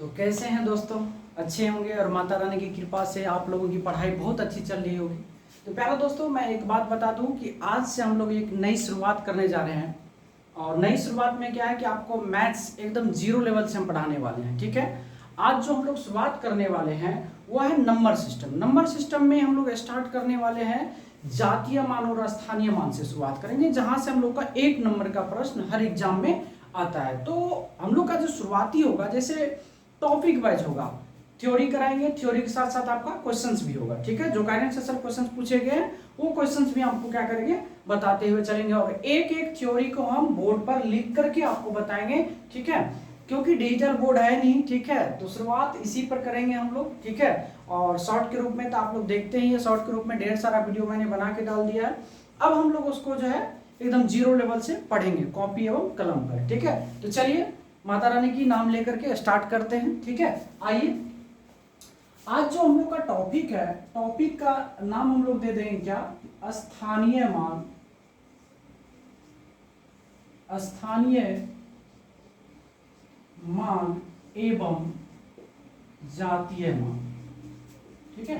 तो कैसे हैं दोस्तों, अच्छे होंगे और माता रानी की कृपा से आप लोगों की पढ़ाई बहुत अच्छी चल रही होगी। तो प्यारे दोस्तों, मैं एक बात बता दूं कि आज से हम लोग एक नई शुरुआत करने जा रहे हैं। और नई शुरुआत में क्या है कि आपको मैथ्स एकदम जीरो लेवल से हम पढ़ाने वाले हैं। ठीक है, आज जो हम लोग शुरुआत करने वाले हैं वो है नंबर सिस्टम। नंबर सिस्टम में हम लोग स्टार्ट करने वाले हैं जातीय मान और स्थानीय मान से शुरुआत करेंगे, जहां से हम लोग का 1 नंबर का प्रश्न हर एग्जाम में आता है। तो हम लोग का जो शुरुआती होगा, जैसे टॉपिक वाइज होगा, थ्योरी कराएंगे, थ्योरी के साथ साथ आपका क्वेश्चंस भी होगा। ठीक है, जो गाइडेंस सेशन क्वेश्चंस पूछे गए हैं वो क्वेश्चंस भी आपको क्या करेंगे, बताते हुए चलेंगे। और एक एक थ्योरी को हम बोर्ड पर लिख करके आपको बताएंगे। ठीक है, क्योंकि डिजिटल बोर्ड है नहीं। ठीक है, तो शुरुआत इसी पर करेंगे हम लोग। ठीक है, और शॉर्ट के रूप में तो आप लोग देखते ही है, शॉर्ट के रूप में ढेर सारा वीडियो मैंने बना के डाल दिया है। अब हम लोग उसको जो है एकदम जीरो लेवल से पढ़ेंगे, कॉपी एवं कलम पर। ठीक है, तो चलिए माता रानी की नाम लेकर के स्टार्ट करते हैं। ठीक है, आइए आज जो हम लोग का टॉपिक है, टॉपिक का नाम हम लोग दे देंगे क्या, स्थानीय मान, स्थानीय मान एवं जातीय मान। ठीक है,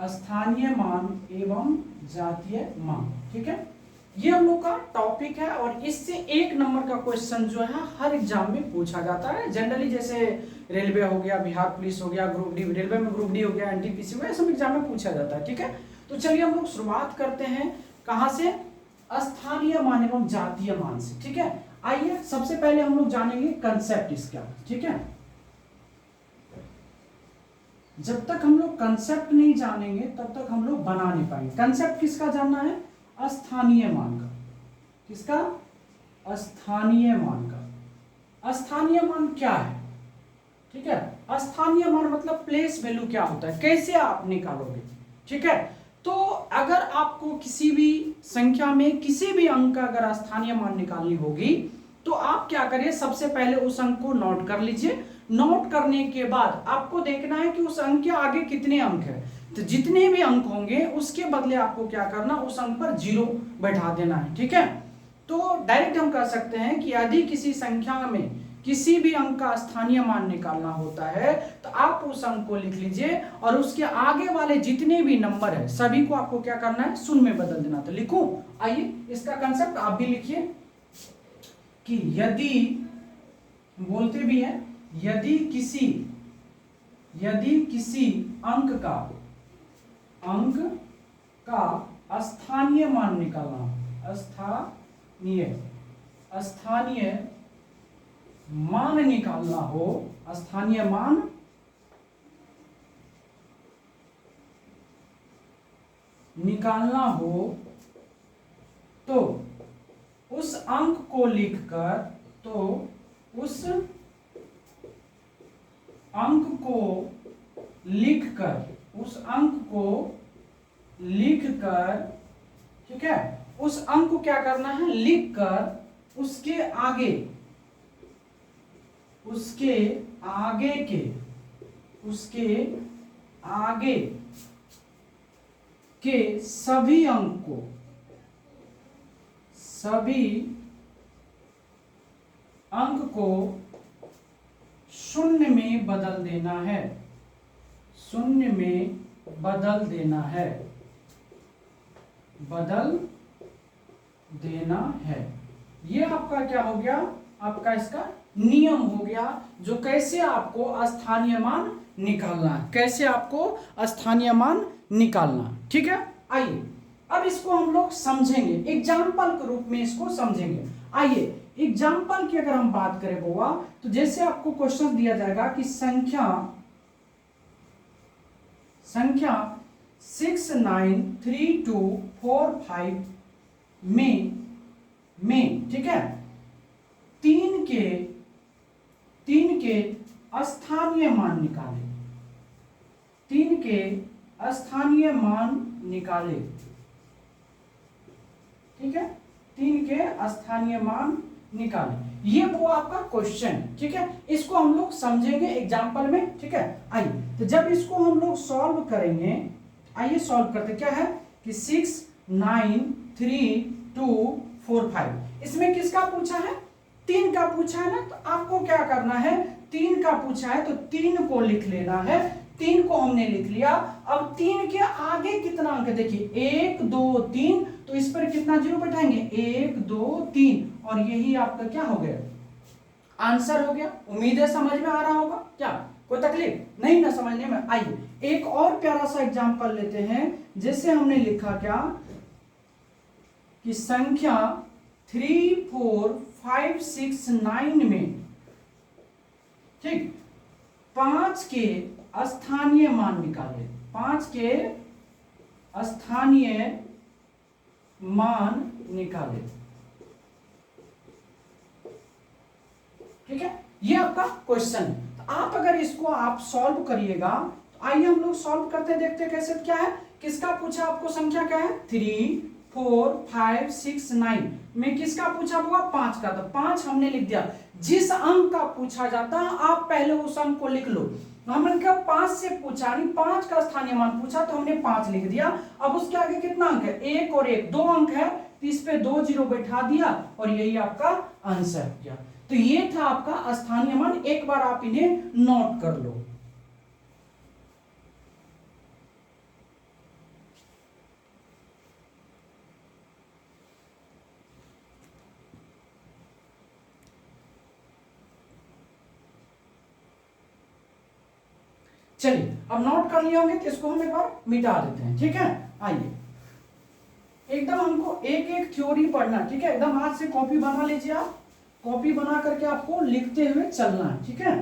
स्थानीय मान एवं जातीय मान। ठीक है, ये हम लोग का टॉपिक है और इससे 1 नंबर का क्वेश्चन जो है हर एग्जाम में पूछा जाता है। जनरली जैसे रेलवे हो गया, बिहार पुलिस हो गया, ग्रुप डी, रेलवे में ग्रुप डी हो गया, एनटीपीसी हो गया, सब एग्जाम में पूछा जाता है। ठीक है, तो चलिए हम लोग शुरुआत करते हैं कहां से, स्थानीय मान एवं जातीय मान से। ठीक है, आइए सबसे पहले हम लोग जानेंगे कंसेप्ट इसका। ठीक है, जब तक हम लोग कंसेप्ट नहीं जानेंगे तब तक हम लोग बना नहीं पाएंगे। कंसेप्ट किसका जानना है, स्थानीय मान का। किसका, स्थानीय मान का। स्थानीय मान क्या है? ठीक है, स्थानीय मान मतलब प्लेस वैल्यू क्या होता है, कैसे आप निकालोगे। ठीक है, तो अगर आपको किसी भी संख्या में किसी भी अंक का अगर स्थानीय मान निकालनी होगी तो आप क्या करिए, सबसे पहले उस अंक को नोट कर लीजिए। नोट करने के बाद आपको देखना है कि उस अंक के आगे कितने अंक है। तो जितने भी अंक होंगे उसके बदले आपको क्या करना, उस अंक पर 0 बैठा देना है। ठीक है, तो डायरेक्ट हम कह सकते हैं कि यदि किसी संख्या में किसी भी अंक का स्थानीय मान निकालना होता है तो आप उस अंक को लिख लीजिए और उसके आगे वाले जितने भी नंबर है सभी को आपको क्या करना है, शून्य में बदल देना। तो लिखूं, आइए इसका कंसेप्ट आप भी लिखिए कि यदि, बोलते भी हैं, यदि किसी अंक का स्थानीय मान निकालना, स्थानीय मान निकालना हो, स्थानीय मान निकालना हो तो उस अंक को लिखकर, उस अंक को लिखकर, ठीक है, उस अंक को क्या करना है, लिखकर उसके आगे के सभी अंक को शून्य में बदल देना है, शून्य में बदल देना है। ये आपका क्या हो गया, आपका इसका नियम हो गया, जो कैसे आपको स्थानीय मान निकालना है, कैसे आपको स्थानीय मान निकालना। ठीक है, आइए अब इसको हम लोग समझेंगे, एग्जाम्पल के रूप में इसको समझेंगे। आइए एग्जाम्पल की अगर हम बात करें बुआ, तो जैसे आपको क्वेश्चन दिया जाएगा कि संख्या 69325 में, ठीक है, तीन के स्थानीय मान निकाले, तीन के स्थानीय मान निकाले। ठीक है, तीन के स्थानीय मान निकाले, ये वो आपका क्वेश्चन। ठीक है, इसको हम लोग समझेंगे एग्जाम्पल में। ठीक है, आइए तो जब इसको हम लोग सॉल्व करेंगे, आइए सॉल्व करते क्या है कि 6 9 3 2 4 5, इसमें किसका पूछा है, 3 का पूछा है ना, तो आपको क्या करना है, 3 का पूछा है तो 3 को लिख लेना है। 3 को हमने लिख लिया। अब 3 के आगे कितना अंक है देखिए 1 2 3, तो इस पर कितना जीरो बैठाएंगे 1 2 3, और यही आपका क्या हो गया आंसर हो गया। उम्मीद है समझ में आ रहा होगा, क्या कोई तकलीफ नहीं ना समझने में। आइए एक और प्यारा सा एग्जांपल लेते हैं। जैसे हमने लिखा क्या कि संख्या 3 4 5 6 9 में ठीक 5 के स्थानीय मान निकाले। 5 के स्थानीय मान निकाले। ठीक है, ये आपका क्वेश्चन है। तो आप अगर इसको आप सॉल्व करिएगा तो आइए हम लोग सॉल्व करते देखते कैसे क्या है। किसका पूछा आपको संख्या क्या है 3 4 5 6 9 में किसका पूछा होगा 5 का, तो 5 हमने लिख दिया। जिस अंक का पूछा जाता है आप पहले उस अंक को लिख लो। हमने क्या 5 से पूछा नहीं 5 का स्थानीय मान पूछा तो हमने 5 लिख दिया। अब उसके आगे कितना अंक है 1 और 1 2 अंक है, तो इस पे 2 जीरो बैठा दिया और यही आपका आंसर हो गया। तो ये था आपका स्थानीय मान। एक बार आप इन्हें नोट कर लो। चलिए अब नोट कर लिए होंगे तो इसको हम एक बार मिटा देते हैं। ठीक है, आइए एकदम हमको एक एक थ्योरी पढ़ना। ठीक है, एकदम हाथ से कॉपी बना लीजिए। आप कॉपी बना करके आपको लिखते हुए चलना है। ठीक है,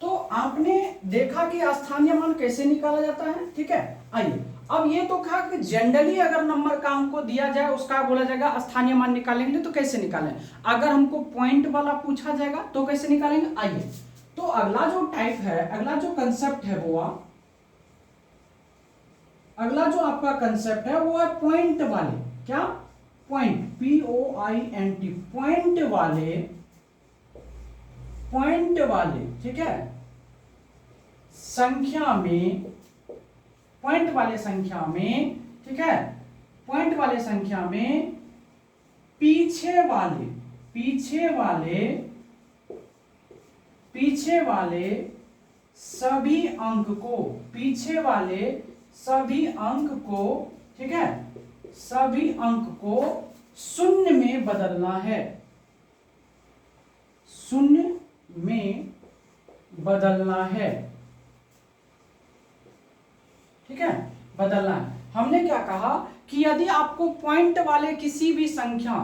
तो आपने देखा कि स्थानीय मान कैसे निकाला जाता है। ठीक है, आइए अब ये तो कहा कि जनरली अगर नंबर का हमको दिया जाए उसका बोला जाएगा स्थानीय मान निकालेंगे तो कैसे निकालें। अगर हमको पॉइंट वाला पूछा जाएगा तो कैसे निकालेंगे। आइए तो अगला जो टाइप है, अगला जो कंसेप्ट है वो अगला जो आपका कंसेप्ट है वो है पॉइंट वाले। क्या पॉइंट POINT पॉइंट वाले ठीक है संख्या में, पॉइंट वाले संख्या में ठीक है, पॉइंट वाले संख्या में पीछे वाले सभी अंक को, पीछे वाले सभी अंक को ठीक है, सभी अंक को शून्य में बदलना है। शून्य में बदलना है। ठीक है, बदलना है। हमने क्या कहा कि यदि आपको पॉइंट वाले किसी भी संख्या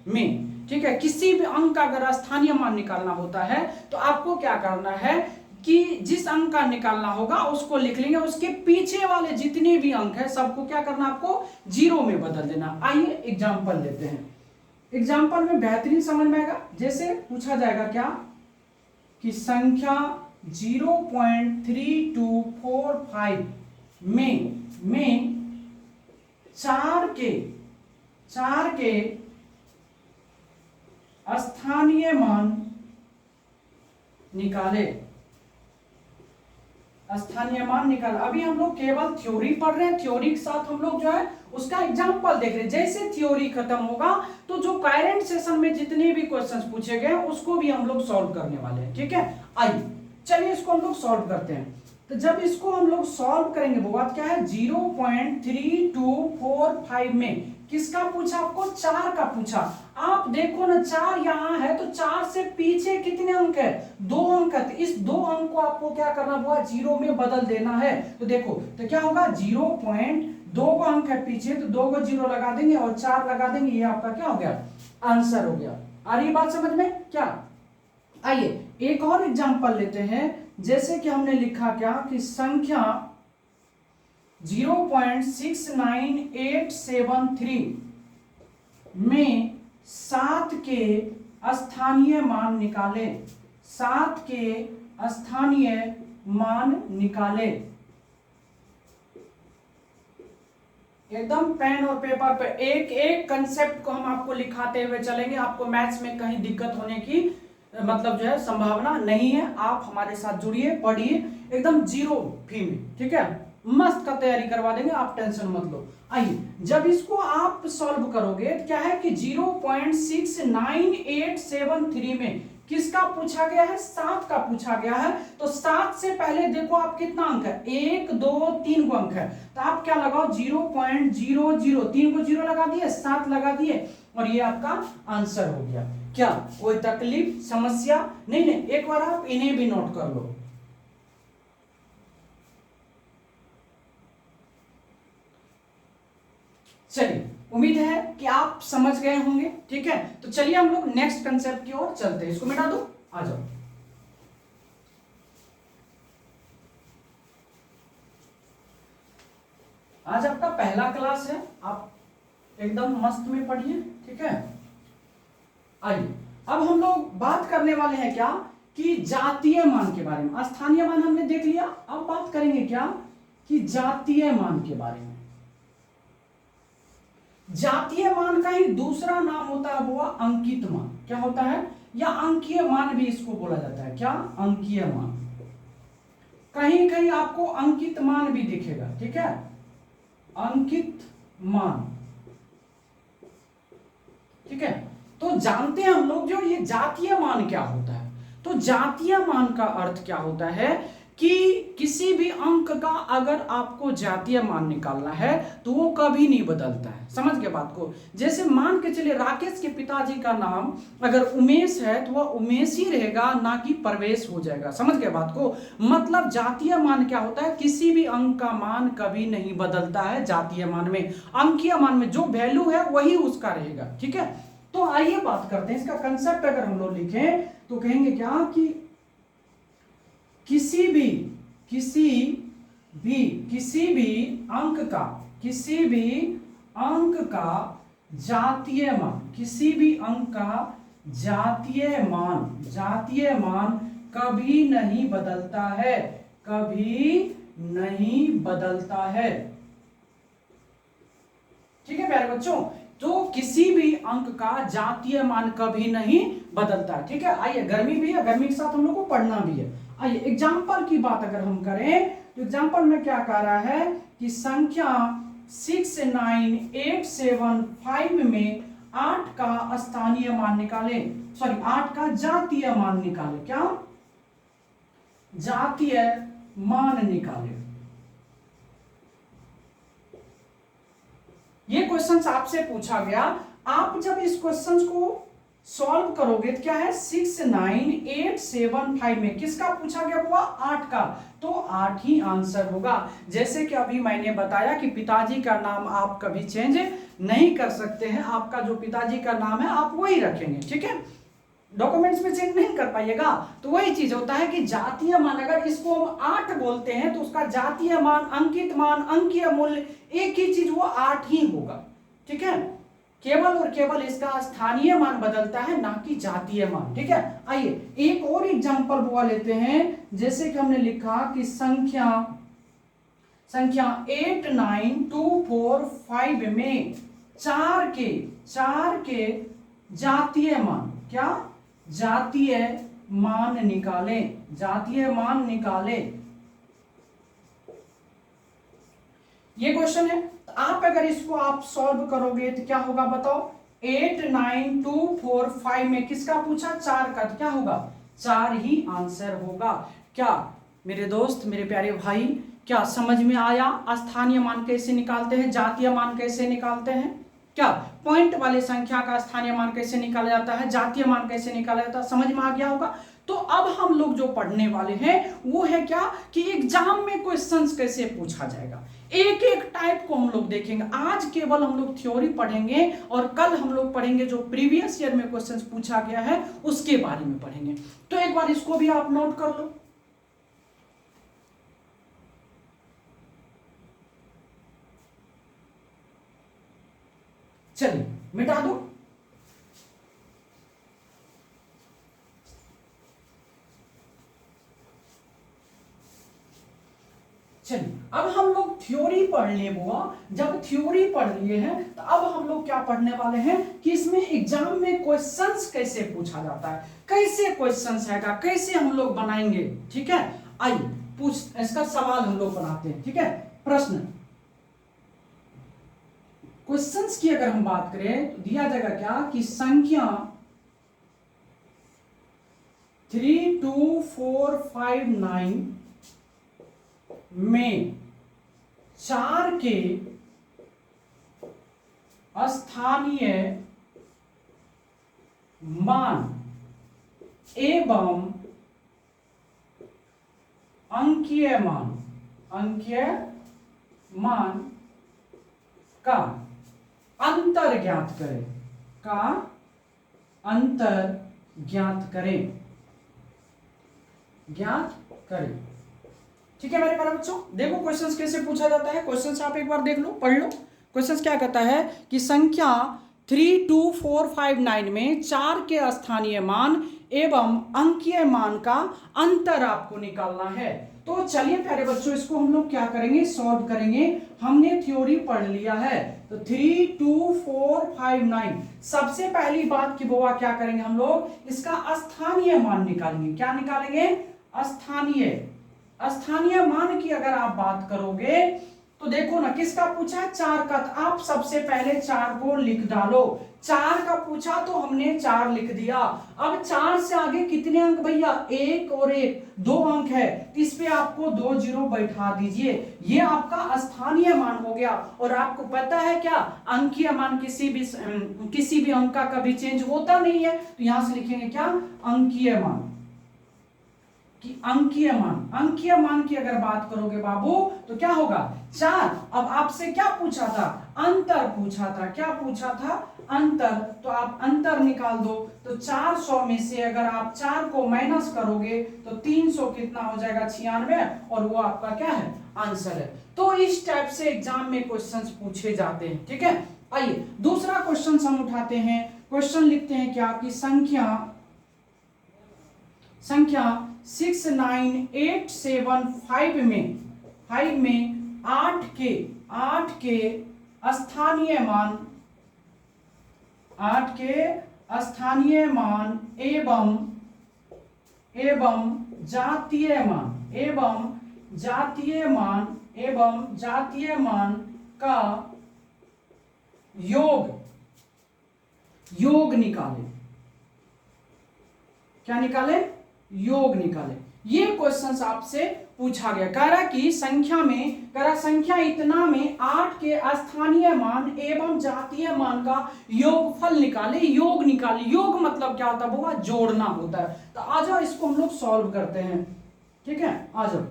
में ठीक है किसी भी अंक का अगर स्थानीय मान निकालना होता है तो आपको क्या करना है कि जिस अंक का निकालना होगा उसको लिख लेंगे, उसके पीछे वाले जितने भी अंक है सबको क्या करना आपको जीरो में बदल देना। आइए एग्जांपल लेते हैं। एग्जांपल में बेहतरीन समझ में आएगा। जैसे पूछा जाएगा क्या कि संख्या 0.3245 में 4 के स्थानीय मान निकाले। स्थानीय मान निकाल। अभी हम लोग केवल थ्योरी पढ़ रहे हैं, थ्योरी के साथ हम लोग जो है उसका एग्जांपल देख रहे हैं। जैसे थ्योरी खत्म होगा तो जो करंट सेशन में जितने भी क्वेश्चंस पूछे गए उसको भी हम लोग सॉल्व करने वाले हैं। ठीक है, आइए चलिए इसको हम लोग सॉल्व करते हैं। तो जब इसको हम लोग सॉल्व करेंगे वो बात क्या है 0.3245 में किसका पूछा आपको 4 का पूछा। आप देखो ना 4 यहां है तो 4 से पीछे कितने अंक है 2 अंक है। तो इस 2 अंक को आपको क्या करना होगा जीरो में बदल देना है। तो देखो तो क्या होगा 0.2 को अंक है पीछे तो 2 को जीरो लगा देंगे और 4 लगा देंगे, ये आपका क्या हो गया आंसर हो गया। आ रही बात समझ में क्या। आइए एक और एग्जांपल लेते हैं। जैसे कि हमने लिखा क्या कि संख्या 0.69873 में 7 के स्थानीय मान निकाले। 7 के स्थानीय मान निकाले। एकदम पेन और पेपर पे एक एक कंसेप्ट को हम आपको लिखाते हुए चलेंगे। आपको मैथ्स में कहीं दिक्कत होने की मतलब जो है संभावना नहीं है। आप हमारे साथ जुड़िए, पढ़िए एकदम जीरो फी में। ठीक है, मस्त का तैयारी करवा देंगे, आप टेंशन मत लो। आइए, जब इसको आप सॉल्व करोगे तो क्या है कि 0.6987 में किसका पूछा गया है, 7 का पूछा गया है। तो 7 से पहले देखो आप कितना अंक है, 1 2 3 को अंक है, तो आप क्या लगाओ 0.00, 3 को 0 लगा दिए, 7 लगा दिए, और ये आपका आंसर हो गया। क्या कोई तकलीफ समस्या नहीं? नहीं, एक बार आप इन्हें भी नोट कर लो। चलिए, उम्मीद है कि आप समझ गए होंगे। ठीक है, तो चलिए हम लोग नेक्स्ट कंसेप्ट की ओर चलते हैं। इसको मिटा दो, आ जाओ। आज आपका पहला क्लास है, आप एकदम मस्त में पढ़िए। ठीक है, आइए अब हम लोग बात करने वाले हैं क्या कि जातीय मान के बारे में। स्थानीय मान हमने देख लिया, अब बात करेंगे क्या कि जातीय मान के बारे में। जातीय मान का ही दूसरा नाम होता है वो अंकित मान। क्या होता है? या अंकीय मान भी इसको बोला जाता है। क्या? अंकीय मान। कहीं कहीं आपको अंकित मान भी दिखेगा। ठीक है, अंकित मान। ठीक है, तो जानते हैं हम लोग जो ये जातीय मान क्या होता है। तो जातीय मान का अर्थ क्या होता है कि किसी भी अंक का अगर आपको जातीय मान निकालना है तो वो कभी नहीं बदलता है। समझ गए बात को? जैसे मान के चलिए राकेश के पिताजी का नाम अगर उमेश है तो वह उमेश ही रहेगा, ना कि प्रवेश हो जाएगा। समझ गए बात को? मतलब जातीय मान क्या होता है, किसी भी अंक का मान कभी नहीं बदलता है। जातीय मान में, अंकीय मान में जो वैल्यू है वही उसका रहेगा। ठीक है, तो आइए बात करते हैं इसका कंसेप्ट। अगर हम लोग लिखें तो कहेंगे क्या कि किसी भी अंक का जातीय मान, किसी भी अंक का जातीय मान कभी नहीं बदलता है, कभी नहीं बदलता है। ठीक है प्यारे बच्चों, तो किसी भी अंक का जातीय मान कभी नहीं बदलता। ठीक है, आइए गर्मी भी है, गर्मी के साथ हम लोग को पढ़ना भी है। आइए एग्जाम्पल की बात अगर हम करें तो एग्जाम्पल में क्या कह रहा है कि संख्या 69875 में 8 का स्थानीय मान निकाले, 8 का जातीय मान निकाले। क्या? जातीय मान निकाले। ये क्वेश्चन आपसे पूछा गया। आप जब इस क्वेश्चन को सॉल्व करोगे तो क्या है, 69875 में किसका पूछा गया हुआ, 8 का, तो 8 ही आंसर होगा। जैसे कि अभी मैंने बताया कि पिताजी का नाम आप कभी चेंज नहीं कर सकते हैं, आपका जो पिताजी का नाम है आप वही रखेंगे। ठीक है, डॉक्यूमेंट्स में चेंज नहीं कर पाइएगा। तो वही चीज होता है कि जातीय मान, अगर इसको हम 8 बोलते हैं तो उसका जातीय मान, अंकित मान, अंकीय मूल्य एक ही चीज, वो 8 ही होगा। ठीक है, केवल और केवल इसका स्थानीय मान बदलता है, ना कि जातीय मान। ठीक है, आइए एक और एग्जांपल बुआ लेते हैं। जैसे कि हमने लिखा कि संख्या 89245 में 4 के जातीय मान, क्या? जातीय मान निकाले, जातीय मान निकाले। ये क्वेश्चन है। तो आप अगर इसको आप सॉल्व करोगे तो क्या होगा बताओ, 89245 में किसका पूछा, 4 का, तो क्या होगा, 4 ही आंसर होगा। क्या मेरे दोस्त, मेरे प्यारे भाई, क्या समझ में आया? स्थानीय मान कैसे निकालते हैं, जातीय मान कैसे निकालते हैं? क्या पॉइंट वाले संख्या का स्थानीय मान कैसे निकाला जाता है, जातीय मान कैसे निकाला जाता है, समझ में आ गया होगा। तो अब हम लोग जो पढ़ने वाले हैं वो है क्या कि एग्जाम में क्वेश्चंस कैसे पूछा जाएगा, एक एक टाइप को हम लोग देखेंगे। आज केवल हम लोग थ्योरी पढ़ेंगे और कल हम लोग पढ़ेंगे जो प्रीवियस ईयर में क्वेश्चंस पूछा गया है उसके बारे में पढ़ेंगे। तो एक बार इसको भी आप नोट कर लो। चलिए मिटा दो। चलिए अब हम लोग थ्योरी पढ़ लिए बुआ। जब थ्योरी पढ़ लिए हैं तो अब हम लोग क्या पढ़ने वाले हैं कि इसमें एग्जाम में क्वेश्चंस कैसे पूछा जाता है, कैसे क्वेश्चंस आएगा, कैसे हम लोग बनाएंगे। ठीक है, आइए पूछ इसका सवाल हम लोग बनाते हैं। ठीक है, प्रश्न, क्वेश्चंस की अगर हम बात करें तो दिया जाएगा क्या कि संख्या 32459 में 4 के स्थानीय मान एवं अंकीय मान का अंतर ज्ञात करें। ठीक है मेरे प्यारे बच्चों, देखो क्वेश्चंस कैसे पूछा जाता है। क्वेश्चंस आप एक बार देख लो, पढ़ लो। क्वेश्चंस क्या कहता है कि संख्या 32459 में 4 के स्थानीय मान एवं अंकीय मान का अंतर आपको निकालना है। तो चलिए प्यारे बच्चों, इसको हम लोग क्या करेंगे, सॉल्व करेंगे। हमने थ्योरी पढ़ लिया है, तो 32459 सबसे पहली बात की बुआ क्या करेंगे हम लोग, इसका स्थानीय मान निकालेंगे। क्या निकालेंगे, स्थानीय मान की अगर आप बात करोगे तो देखो ना, किसका पूछा है, 4 का। तो आप सबसे पहले 4 को लिख डालो। 4 का पूछा तो हमने 4 लिख दिया। अब 4 से आगे कितने अंक भैया, 1 और 1 2 अंक है, तो इस पे आपको 2 जीरो बैठा दीजिए। ये आपका स्थानीय मान हो गया। और आपको पता है क्या, अंकीय मान किसी भी अंक का कभी चेंज होता नहीं है, तो यहां से लिखेंगे क्या, अंकीय मान। अंकीय मान की अगर बात करोगे बाबू तो क्या होगा, 4। अब आपसे क्या पूछा था, अंतर पूछा था। क्या पूछा था, अंतर। तो आप अंतर निकाल दो। तो 400 में से अगर आप 4 को माइनस करोगे तो 300 कितना हो जाएगा, 96, और वो आपका क्या है, आंसर है। तो इस टाइप से एग्जाम में क्वेश्चंस पूछे जाते हैं। ठीक है, आइए दूसरा क्वेश्चन हम उठाते हैं। क्वेश्चन लिखते हैं क्या कि संख्या 69875 में 8 के स्थानीय मान एवं जातीय मान का योग निकाले। क्या निकाले, योग निकाले। ये क्वेश्चन आपसे पूछा गया। कह रहा कि संख्या इतना में 8 के स्थानीय मान एवं जातीय मान का योगफल निकाले। योग मतलब क्या होता है बुआ, जोड़ना होता है। तो आ जाओ इसको हम लोग सॉल्व करते हैं। ठीक है, आ जाओ।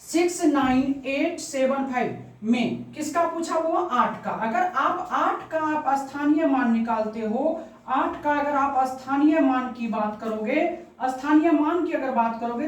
69875 में किसका पूछा हुआ, 8 का। अगर आप 8 का आप स्थानीय मान निकालते हो, 8 का अगर आप स्थानीय मान की बात करोगे,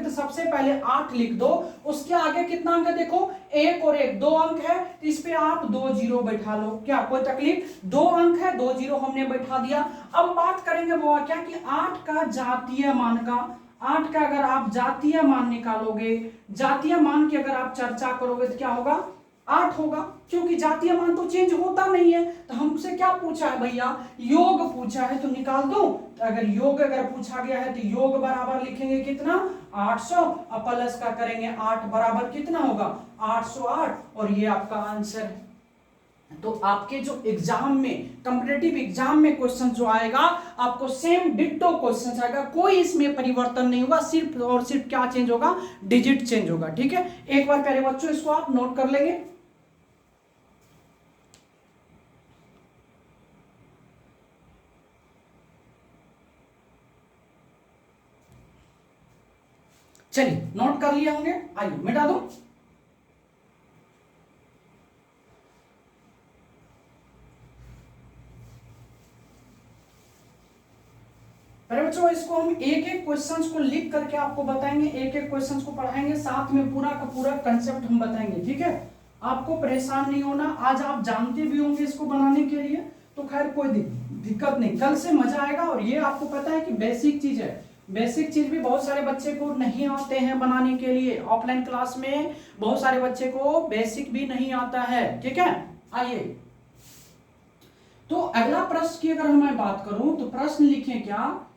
तो सबसे पहले 8 लिख दो। उसके आगे कितना अंक है देखो, 1 और 1 2 अंक है, तो इस पे आप 2 जीरो बैठा लो। क्या कोई तकलीफ, 2 अंक है, 2 जीरो हमने बैठा दिया। अब बात करेंगे वो क्या कि 8 का जातीय मान का, 8 का अगर आप जातीय मान निकालोगे, जातीय मान की अगर आप चर्चा करोगे तो क्या होगा, 8 होगा। क्योंकि जातीय मान तो चेंज होता नहीं है। तो हमसे क्या पूछा है भैया, योग पूछा है, तो निकाल दो। तो अगर योग पूछा गया है तो योग बराबर लिखेंगे कितना, 800, और प्लस का करेंगे 8 बराबर कितना होगा, 808, और ये आपका आंसर है। तो आपके जो एग्जाम में, कॉम्पिटिटिव एग्जाम में क्वेश्चन जो आएगा, आपको सेम डिट्टो क्वेश्चन आएगा। कोई इसमें परिवर्तन नहीं होगा, सिर्फ और सिर्फ क्या चेंज होगा, डिजिट चेंज होगा। ठीक है, एक बार प्यारे बच्चों इसको आप नोट कर लेंगे। चलिए नोट कर लिए होंगे, आइए मिटा दो। अरे बच्चों, इसको हम एक एक क्वेश्चंस को लिख करके आपको बताएंगे, एक एक क्वेश्चंस को पढ़ाएंगे, साथ में पूरा का पूरा कंसेप्ट हम बताएंगे। ठीक है, आपको परेशान नहीं होना। आज आप जानते भी होंगे इसको बनाने के लिए, तो खैर कोई दिक्कत नहीं, कल से मजा आएगा। और ये आपको पता है कि बेसिक चीज है, बेसिक चीज भी बहुत सारे बच्चे को नहीं आते हैं बनाने के लिए। ऑफलाइन क्लास में बहुत सारे बच्चे को बेसिक भी नहीं आता है। ठीक है, आइए तो अगला प्रश्न की अगर मैं बात करूं तो प्रश्न लिखें क्या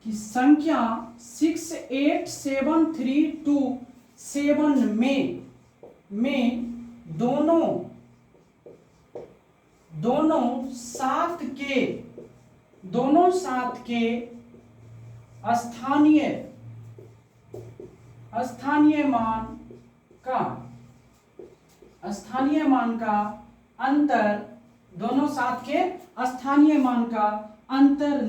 कि संख्या 68737 में में दोनों सात के स्थानीय मान का अंतर, दोनों सात के स्थानीय मान का अंतर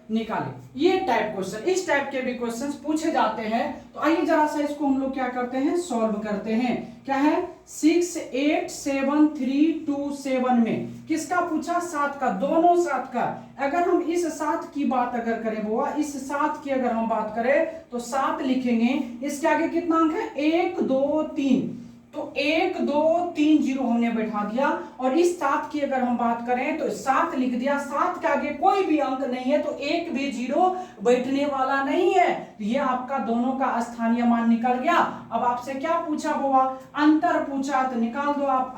निकाले। ये टाइप क्वेश्चन, इस टाइप के भी क्वेश्चंस पूछे जाते हैं। तो आइए जरा सा इसको हम लोग क्या करते हैं, सॉल्व करते हैं। क्या है, 6 8 7 3 2 7 में किसका पूछा, 7 का, दोनों 7 का। अगर हम इस 7 की बात अगर करें बुआ, इस 7 की अगर हम बात करें तो 7 लिखेंगे, इसके आगे कितना अंक है, 1 2 3, तो 1 2 3 0 हमने बैठा दिया। और इस 7 की अगर हम बात करें तो 7 लिख दिया, 7 के आगे कोई भी अंक नहीं है तो एक भी 0 बैठने वाला नहीं है। तो ये आपका दोनों का स्थानीय मान निकल गया। अब आपसे क्या पूछा बुआ, अंतर पूछा, तो निकाल दो आप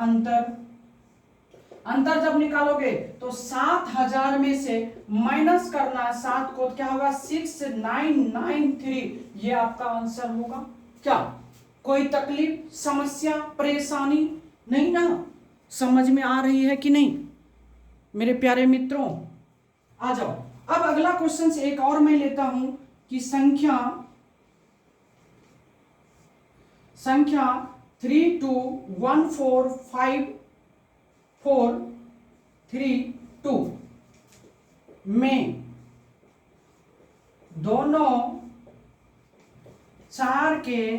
अंतर जब निकालोगे तो 7000 में से माइनस करना 7 को, क्या होगा, 6993, ये आपका आंसर होगा। क्या कोई तकलीफ, समस्या, परेशानी नहीं ना, समझ में आ रही है कि नहीं मेरे प्यारे मित्रों? आ जाओ। अब अगला क्वेश्चन से एक और मैं लेता हूं कि संख्या 32145432 में दोनों 4 के